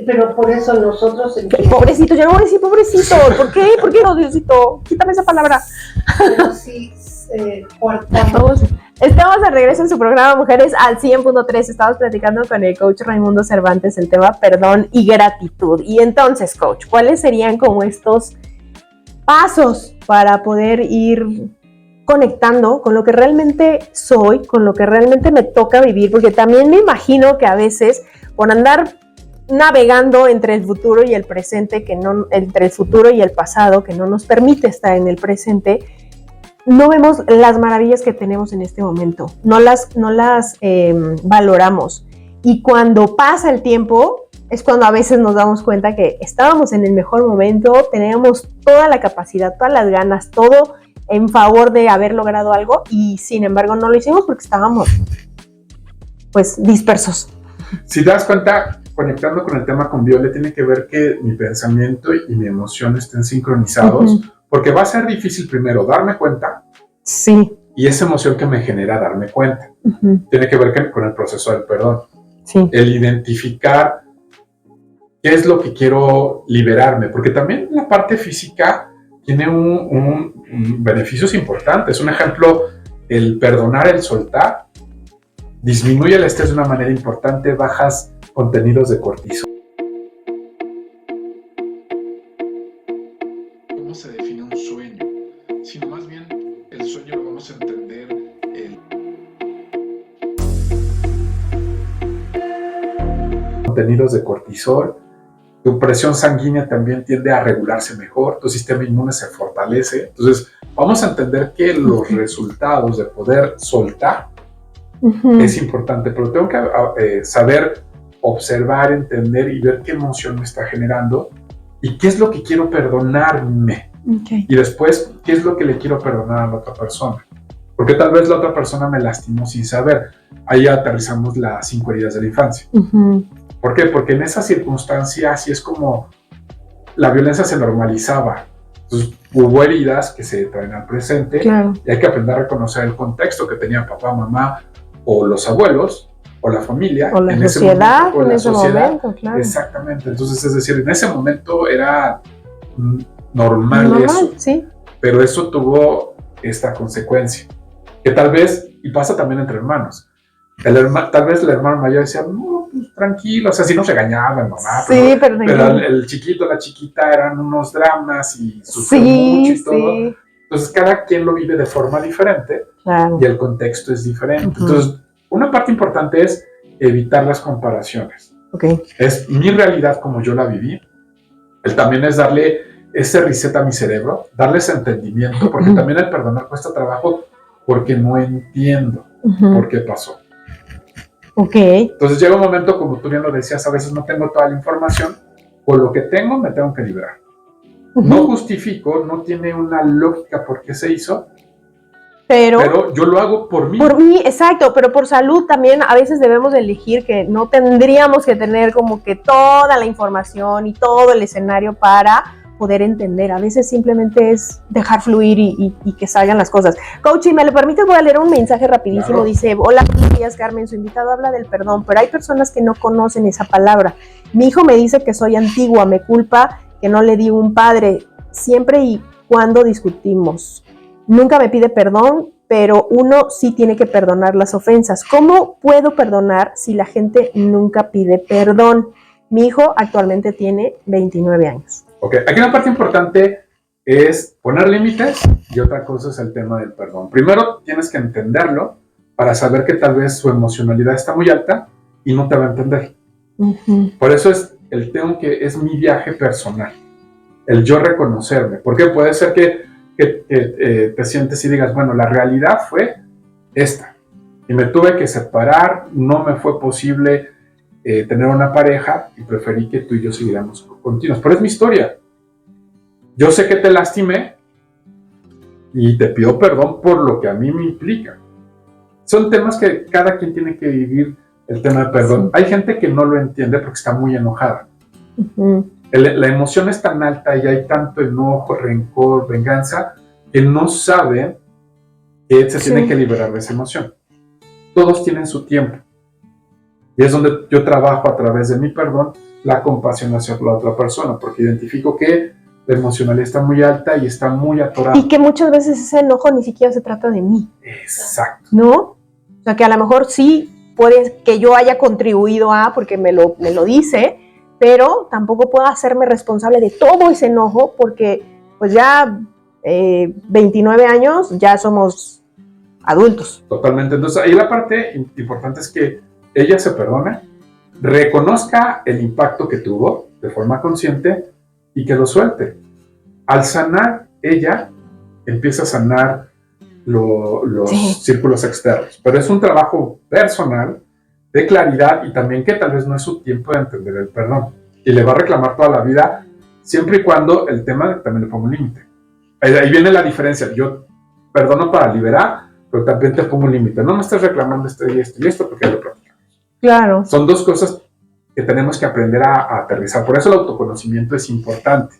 Pero por eso nosotros... Pobrecito, yo no voy a decir pobrecito. ¿Por qué? ¿Por qué no, Diosito? Quítame esa palabra. Pero sí, coartamos. Estamos de regreso en su programa Mujeres al 100.3. Estamos platicando con el coach Raimundo Cervantes el tema perdón y gratitud. Y entonces, coach, ¿cuáles serían como estos pasos para poder ir conectando con lo que realmente soy, con lo que realmente me toca vivir? Porque también me imagino que a veces, por andar navegando entre el futuro y el presente, entre el futuro y el pasado, que no nos permite estar en el presente, no vemos las maravillas que tenemos en este momento, no las valoramos. Y cuando pasa el tiempo, es cuando a veces nos damos cuenta que estábamos en el mejor momento, teníamos toda la capacidad, todas las ganas, todo en favor de haber logrado algo, y sin embargo no lo hicimos porque estábamos pues dispersos. Si te das cuenta, conectando con el tema con Viole, tiene que ver que mi pensamiento y mi emoción estén sincronizados, porque va a ser difícil primero darme cuenta, sí, y esa emoción que me genera darme cuenta. Tiene que ver con el proceso del perdón. Sí. El identificar qué es lo que quiero liberarme, porque también la parte física tiene un beneficios importantes. Un ejemplo, el perdonar, el soltar, disminuye el estrés de una manera importante, bajas contenidos de cortisol. ¿Cómo se define un sueño? Sino más bien el sueño lo vamos a entender contenidos de cortisol. Tu presión sanguínea también tiende a regularse mejor, tu sistema inmune se fortalece. Entonces, vamos a entender que los resultados de poder soltar es importante, pero tengo que saber observar, entender y ver qué emoción me está generando y qué es lo que quiero perdonarme. Y después, qué es lo que le quiero perdonar a la otra persona. Porque tal vez la otra persona me lastimó sin saber. Ahí aterrizamos las 5 heridas de la infancia. ¿Por qué? Porque en esa circunstancia así es como la violencia se normalizaba. Entonces hubo heridas que se traen al presente, claro, y hay que aprender a reconocer el contexto que tenía papá, mamá o los abuelos o la familia. O la sociedad en ese momento, claro. Exactamente. Entonces, es decir, en ese momento era normal eso. Sí. Pero eso tuvo esta consecuencia. Que tal vez, y pasa también entre hermanos, tal vez el hermano mayor decía, no, pues tranquilo, o sea, sí nos regañaban, mamá, sí, pero el chiquito, la chiquita eran unos dramas y sufrió mucho y todo. Sí. Entonces, cada quien lo vive de forma diferente, claro, y el contexto es diferente. Entonces, una parte importante es evitar las comparaciones. Es mi realidad como yo la viví. También es darle ese reset a mi cerebro, darle ese entendimiento, porque también el perdonar cuesta trabajo porque no entiendo por qué pasó. Entonces llega un momento, como tú bien lo decías, a veces no tengo toda la información, con lo que tengo me tengo que liberar. No justifico, no tiene una lógica por qué se hizo, pero yo lo hago por mí. Por mí, exacto, pero por salud también a veces debemos elegir que no tendríamos que tener como que toda la información y todo el escenario para poder entender. A veces simplemente es dejar fluir y que salgan las cosas. Coach, si me lo permites, voy a leer un mensaje rapidísimo. Claro. Dice, hola, buenos días, Carmen, su invitado habla del perdón, pero hay personas que no conocen esa palabra. Mi hijo me dice que soy antigua, me culpa que no le di un padre, siempre y cuando discutimos. Nunca me pide perdón, pero uno sí tiene que perdonar las ofensas. ¿Cómo puedo perdonar si la gente nunca pide perdón? Mi hijo actualmente tiene 29 años. Aquí una parte importante es poner límites y otra cosa es el tema del perdón. Primero tienes que entenderlo para saber que tal vez su emocionalidad está muy alta y no te va a entender. Por eso es es mi viaje personal, el yo reconocerme. Porque puede ser que te sientes y digas, bueno, la realidad fue esta y me tuve que separar, no me fue posible tener una pareja y preferí que tú y yo siguiéramos continuos. Pero es mi historia. Yo sé que te lastimé y te pido perdón por lo que a mí me implica. Son temas que cada quien tiene que vivir el tema de perdón. Sí. Hay gente que no lo entiende porque está muy enojada. La emoción es tan alta y hay tanto enojo, rencor, venganza, que no saben que se tiene que liberar de esa emoción. Todos tienen su tiempo. Y es donde yo trabajo a través de mi perdón la compasión hacia la otra persona, porque identifico que la emocionalidad está muy alta y está muy atorada. Y que muchas veces ese enojo ni siquiera se trata de mí. Exacto. ¿No? O sea, que a lo mejor sí puede que yo haya contribuido a, porque me lo dice, pero tampoco puedo hacerme responsable de todo ese enojo, porque pues ya 29 años ya somos adultos. Totalmente. Entonces, ahí la parte importante es que ella se perdone, reconozca el impacto que tuvo de forma consciente y que lo suelte. Al sanar, ella empieza a sanar los círculos externos. Pero es un trabajo personal, de claridad y también que tal vez no es su tiempo de entender el perdón. Y le va a reclamar toda la vida, siempre y cuando el tema también le ponga un límite. Ahí viene la diferencia. Yo perdono para liberar, pero también te pongo un límite. No me estás reclamando esto y esto y esto porque ya lo platicamos. Claro. Son dos cosas que tenemos que aprender a aterrizar. Por eso el autoconocimiento es importante.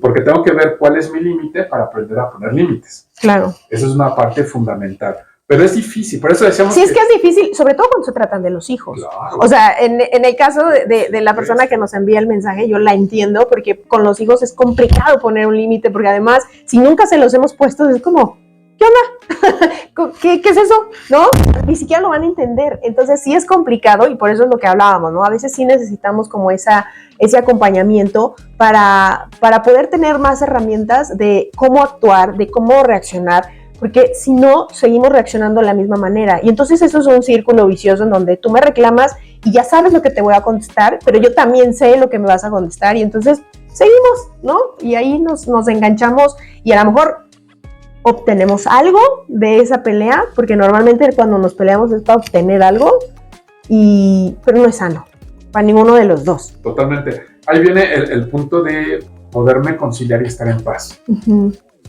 Porque tengo que ver cuál es mi límite para aprender a poner límites. Claro. Esa es una parte fundamental. Pero es difícil, por eso decíamos sí, es que es difícil, sobre todo cuando se tratan de los hijos. Claro. O sea, en el caso de la persona que nos envía el mensaje, yo la entiendo, porque con los hijos es complicado poner un límite, porque además, si nunca se los hemos puesto, es como, ¿qué onda? ¿Qué es eso? ¿No? Ni siquiera lo van a entender. Entonces sí es complicado y por eso es lo que hablábamos, ¿no? A veces sí necesitamos como ese acompañamiento para poder tener más herramientas de cómo actuar, de cómo reaccionar, porque si no, seguimos reaccionando de la misma manera. Y entonces eso es un círculo vicioso en donde tú me reclamas y ya sabes lo que te voy a contestar, pero yo también sé lo que me vas a contestar y entonces seguimos, ¿no? Y ahí nos enganchamos y a lo mejor obtenemos algo de esa pelea, porque normalmente cuando nos peleamos es para obtener algo, pero no es sano para ninguno de los dos. Totalmente. Ahí viene el punto de poderme conciliar y estar en paz.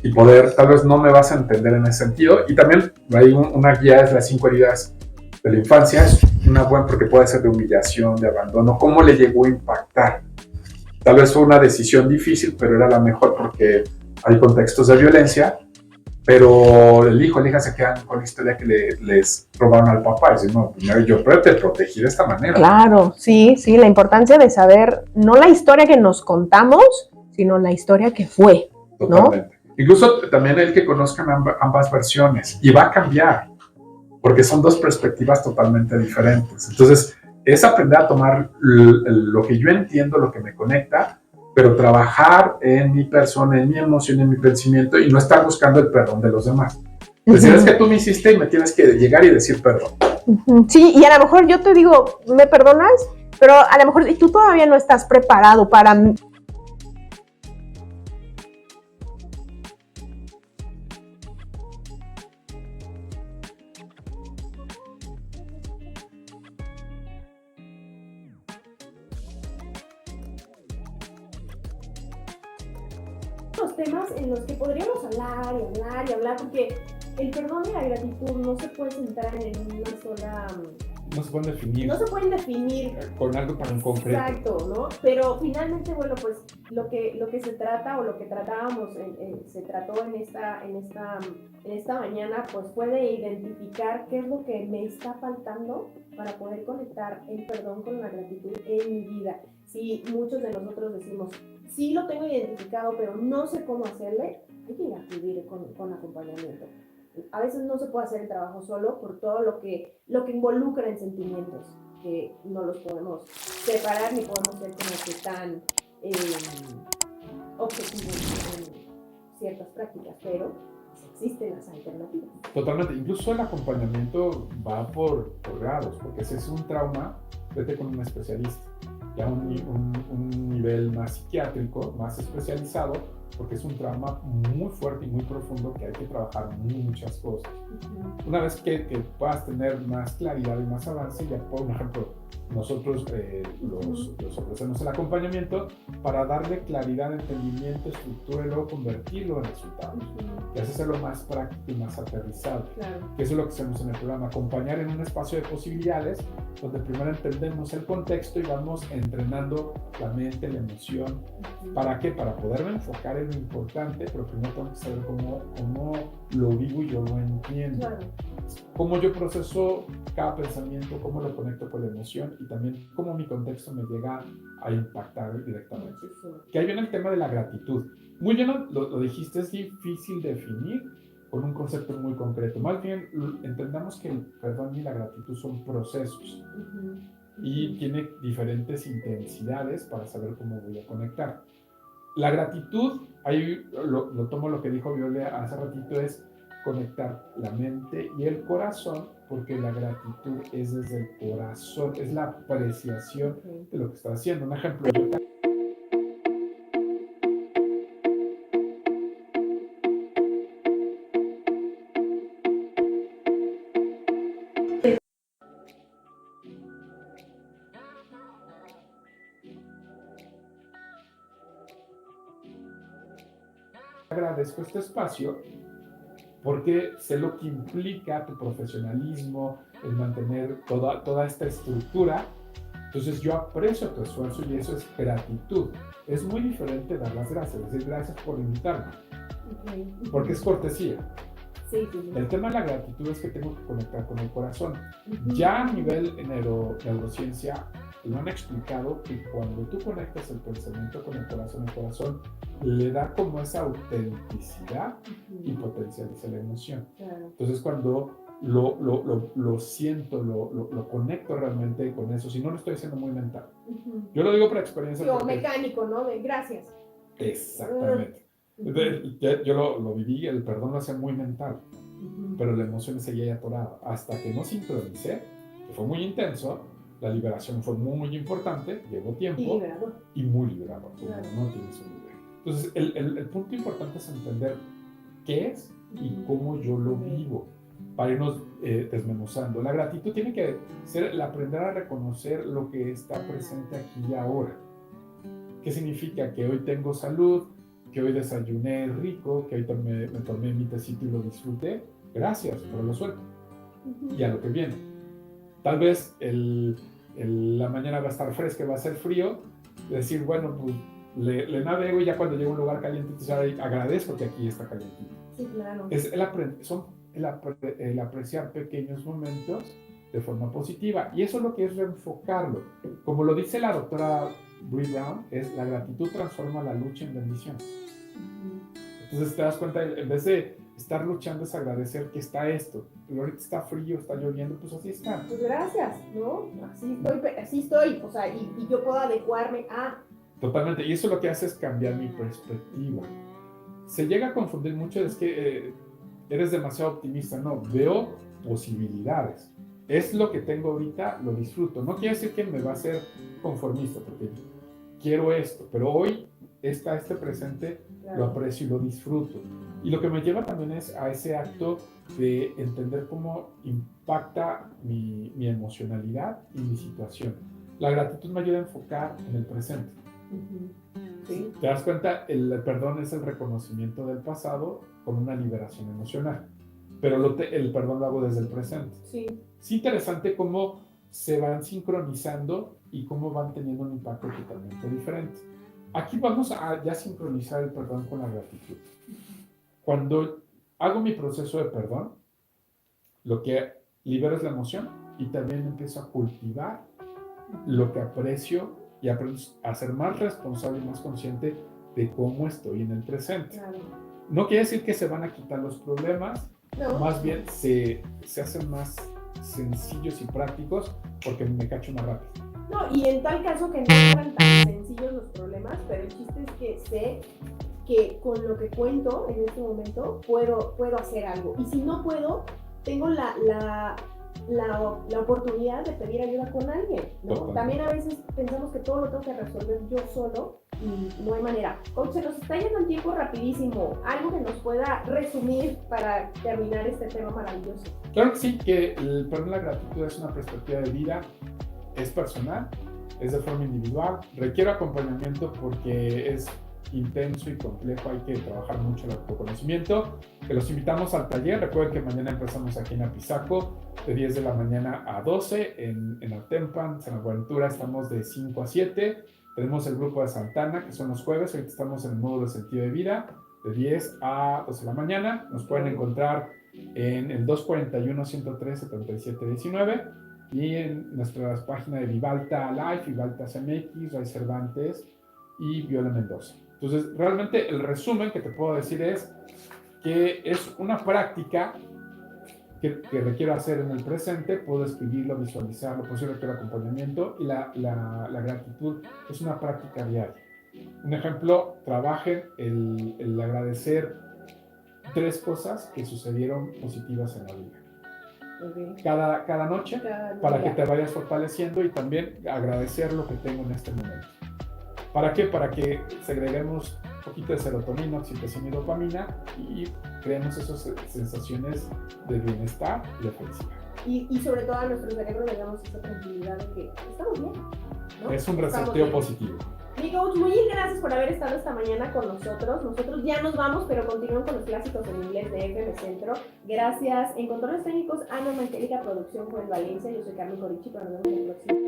Y poder, tal vez no me vas a entender en ese sentido. Y también hay una guía, es las 5 heridas de la infancia. Es una buena porque puede ser de humillación, de abandono. ¿Cómo le llegó a impactar? Tal vez fue una decisión difícil, pero era la mejor porque hay contextos de violencia. Pero el hijo y la hija se quedan con la historia que les robaron al papá. Y dicen, no, primero yo te protegí de esta manera. Claro, sí, la importancia de saber, no la historia que nos contamos, sino la historia que fue, ¿no? Totalmente. Incluso también el que conozcan ambas versiones. Y va a cambiar, porque son dos perspectivas totalmente diferentes. Entonces, es aprender a tomar lo que yo entiendo, lo que me conecta, pero trabajar en mi persona, en mi emoción, en mi pensamiento y no estar buscando el perdón de los demás. Decir, es que tú me hiciste y me tienes que llegar y decir perdón. Sí, y a lo mejor yo te digo, ¿me perdonas? Pero a lo mejor tú todavía no estás preparado para... Los temas en los que podríamos hablar y hablar y hablar, porque el perdón y la gratitud no se puede centrar en una sola... No se pueden definir. No se pueden definir con algo para un concreto. Exacto, ¿no? Pero finalmente, bueno, pues lo que se trata o lo que tratábamos, se trató en esta mañana, pues puede identificar qué es lo que me está faltando para poder conectar el perdón con la gratitud en mi vida. Si muchos de nosotros decimos, sí lo tengo identificado, pero no sé cómo hacerle, hay que acudir con acompañamiento. A veces no se puede hacer el trabajo solo por todo lo que involucra en sentimientos, que no los podemos separar ni podemos ser como que tan objetivos en ciertas prácticas, pero existen las alternativas. Totalmente, incluso el acompañamiento va por grados, porque si es un trauma, vete con un especialista, ya un nivel más psiquiátrico, más especializado, porque es un trauma muy fuerte y muy profundo que hay que trabajar muchas cosas. Una vez que puedas tener más claridad y más avance, ya por ejemplo, nosotros los ofrecemos el acompañamiento para darle claridad, entendimiento, estructura y luego convertirlo en resultados. Y así hacerlo más práctico y más aterrizado. Claro. Que eso es lo que hacemos en el programa, acompañar en un espacio de posibilidades donde primero entendemos el contexto y vamos entrenando la mente, la emoción. ¿Para qué? Para poderme enfocar en lo importante, pero primero tengo que saber cómo lo vivo y yo lo entiendo. Claro. cómo yo proceso cada pensamiento, cómo lo conecto con la emoción y también cómo mi contexto me llega a impactar directamente. Que ahí viene el tema de la gratitud. Muy bien lo dijiste, es difícil definir con un concepto muy concreto. Más bien, entendamos que el perdón y la gratitud son procesos y tiene diferentes intensidades para saber cómo voy a conectar. La gratitud, ahí lo tomo lo que dijo Viole hace ratito, es conectar la mente y el corazón, porque la gratitud es desde el corazón, es la apreciación de lo que estás haciendo. Un ejemplo, yo agradezco este espacio porque sé lo que implica tu profesionalismo, el mantener toda esta estructura. Entonces yo aprecio tu esfuerzo y eso es gratitud. Es muy diferente dar las gracias, decir gracias por invitarme, porque es cortesía. Sí, sí, sí. El tema de la gratitud es que tengo que conectar con el corazón. Ya a nivel neurociencia lo han explicado que cuando tú conectas el pensamiento con el corazón le da como esa autenticidad y potencializa la emoción. Claro. Entonces cuando lo siento, lo conecto realmente con eso, si no lo estoy haciendo muy mental. Yo lo digo por experiencia. Sí, o mecánico, ¿no? De gracias. Exactamente. Yo lo viví, el perdón lo hacía muy mental, pero la emoción seguía ahí atorada. Hasta que no sincronicé, que fue muy intenso, la liberación fue muy importante, llevó tiempo y muy liberador. Claro. No tienes un nivel. Entonces, el punto importante es entender qué es y cómo yo lo vivo, para irnos desmenuzando. La gratitud tiene que ser el aprender a reconocer lo que está presente aquí y ahora. ¿Qué significa? Que hoy tengo salud, que hoy desayuné rico, que hoy me tomé mi tecito y lo disfruté. Gracias, pero lo suelto. Y a lo que viene. Tal vez la mañana va a estar fresca, va a ser frío. Decir, bueno, pues le navego y ya cuando llego a un lugar caliente, entonces agradezco que aquí está calientito. Sí, claro. Es el apreciar pequeños momentos de forma positiva. Y eso es lo que es reenfocarlo. Como lo dice la doctora Brené Brown, es la gratitud transforma la lucha en bendición. Entonces te das cuenta, en vez de estar luchando es agradecer que está esto. Pero ahorita está frío, está lloviendo, pues así está. Pues gracias, ¿no? Así estoy, o sea, y yo puedo adecuarme a... Totalmente, y eso lo que hace es cambiar mi perspectiva. Se llega a confundir mucho, es que eres demasiado optimista. No, veo posibilidades. Es lo que tengo ahorita, lo disfruto. No quiere decir que me va a ser conformista, porque quiero esto, pero hoy está este presente, claro, lo aprecio y lo disfruto. Y lo que me lleva también es a ese acto de entender cómo impacta mi emocionalidad y mi situación. La gratitud me ayuda a enfocar en el presente. ¿Sí? ¿Te das cuenta? El perdón es el reconocimiento del pasado con una liberación emocional. Pero el perdón lo hago desde el presente. Sí. Es interesante cómo se van sincronizando y cómo van teniendo un impacto totalmente diferente. Aquí vamos a ya sincronizar el perdón con la gratitud. Cuando hago mi proceso de perdón, lo que libero es la emoción y también empiezo a cultivar lo que aprecio y aprendo a ser más responsable y más consciente de cómo estoy en el presente. Claro. No quiere decir que se van a quitar los problemas, no, más bien se hacen más sencillos y prácticos porque me cacho más rápido. No, y en tal caso que no fueran tan sencillos los problemas, pero el chiste es que sé que con lo que cuento en este momento puedo hacer algo. Y si no puedo, tengo la oportunidad de pedir ayuda con alguien, ¿no? También a veces pensamos que todo lo tengo que resolver yo solo y no hay manera. Coach, se nos está yendo el tiempo rapidísimo. Algo que nos pueda resumir para terminar este tema maravilloso. Claro que sí, que el perdón y la gratitud es una perspectiva de vida, es personal, es de forma individual, requiere acompañamiento porque es intenso y complejo, hay que trabajar mucho el autoconocimiento. Que los invitamos al taller. Recuerden que mañana empezamos aquí en Apizaco de 10 de la mañana a 12 en Altempan, San Buenaventura. Estamos de 5 a 7. Tenemos el grupo de Santana, que son los jueves. Ahorita estamos en el módulo de sentido de vida de 10 a 12 de la mañana. Nos pueden encontrar en el 241-103-7719 y en nuestras páginas de Vivalta Life, Vivalta CMX, Ray Cervantes y Viola Mendoza. Entonces, realmente el resumen que te puedo decir es que es una práctica que requiero hacer en el presente. Puedo escribirlo, visualizarlo, puedo hacer el acompañamiento, y la gratitud es una práctica diaria. Un ejemplo, trabajen el agradecer 3 cosas que sucedieron positivas en la vida. Okay. Cada noche, para día. que te vayas fortaleciendo, y también agradecer lo que tengo en este momento. ¿Para qué? Para que segreguemos un poquito de serotonina, oxitocina y dopamina y creemos esas sensaciones de bienestar y de felicidad. Y sobre todo a nuestro cerebro le damos esa tranquilidad de que estamos bien, ¿no? Es un reseteo positivo. Mi coach, muy gracias por haber estado esta mañana con nosotros. Nosotros ya nos vamos, pero continúan con los clásicos en inglés de FM Centro. Gracias. En controles técnicos, Ana Angélica, producción Joel Valencia. Yo soy Carmen Corichi, pero nos vemos en el próximo.